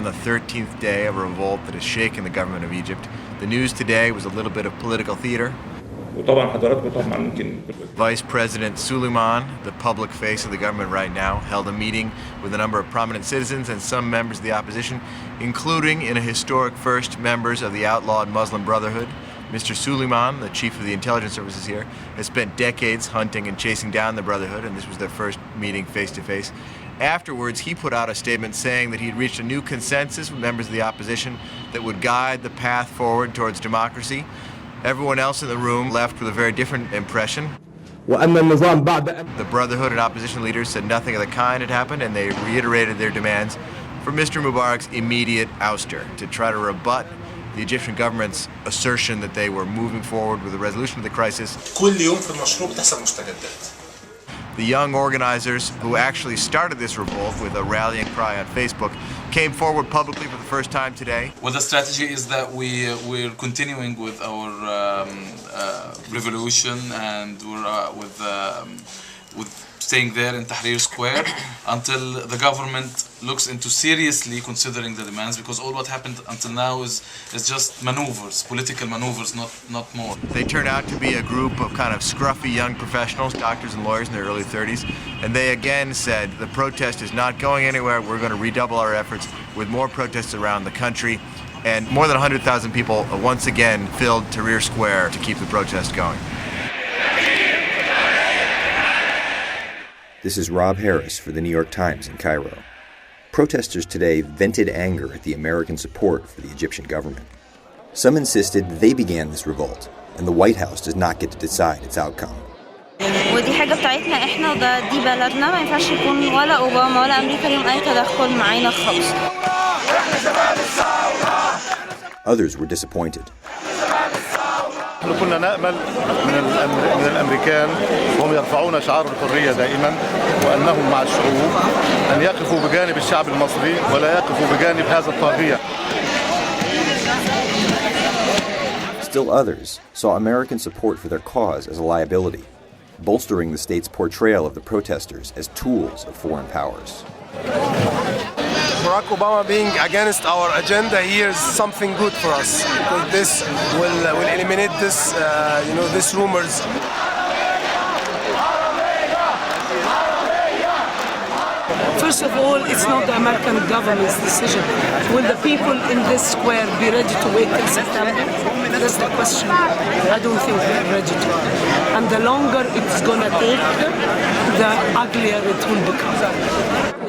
on the 13th day of a revolt that has shaken the government of Egypt. The news today was a little bit of political theater. Vice President Suleiman, the public face of the government right now, held a meeting with a number of prominent citizens and some members of the opposition, including, in a historic first, members of the outlawed Muslim Brotherhood. Mr. Suleiman, the chief of the intelligence services here, has spent decades hunting and chasing down the Brotherhood, and this was their first meeting face-to-face. Afterwards, he put out a statement saying that he had reached a new consensus with members of the opposition that would guide the path forward towards democracy. Everyone else in the room left with a very different impression. The Brotherhood and opposition leaders said nothing of the kind had happened, and they reiterated their demands for Mr. Mubarak's immediate ouster to try to rebut the Egyptian government's assertion that they were moving forward with the resolution of the crisis. The young organizers who actually started this revolt with a rallying cry on Facebook came forward publicly for the first time today. Well, the strategy is that we're continuing with our revolution, and we're with staying there in Tahrir Square until the government looks into seriously considering the demands, because all what happened until now is just maneuvers, political maneuvers, not more. They turn out to be a group of kind of scruffy young professionals, doctors and lawyers in their early 30s, and they again said the protest is not going anywhere. We're going to redouble our efforts with more protests around the country, and more than 100,000 people once again filled Tahrir Square to keep the protest going. This is Rob Harris for the New York Times in Cairo. Protesters today vented anger at the American support for the Egyptian government. Some insisted they began this revolt, and the White House does not get to decide its outcome. ودي حاجة بتاعتنا احنا، دي بلدنا، ما ينفعش يكون ولا أوباما ولا أمريكا ليهم أي تدخل معانا خالص. Others were disappointed. كنا نأمل من الأمريكان وهم يرفعون شعار الحرية دائما وأنهم مع الشعوب أن يقفوا بجانب الشعب المصري ولا يقفوا بجانب هذا الطاغية. Still others saw American support for their cause as a liability, bolstering the state's portrayal of the protesters as tools of foreign powers. Barack Obama being against our agenda here is something good for us, because this will eliminate this, these rumors. First of all, it's not the American government's decision. Will the people in this square be ready to wait till September? That's the question. I don't think they're ready to. And the longer it's going to take, the uglier it will become.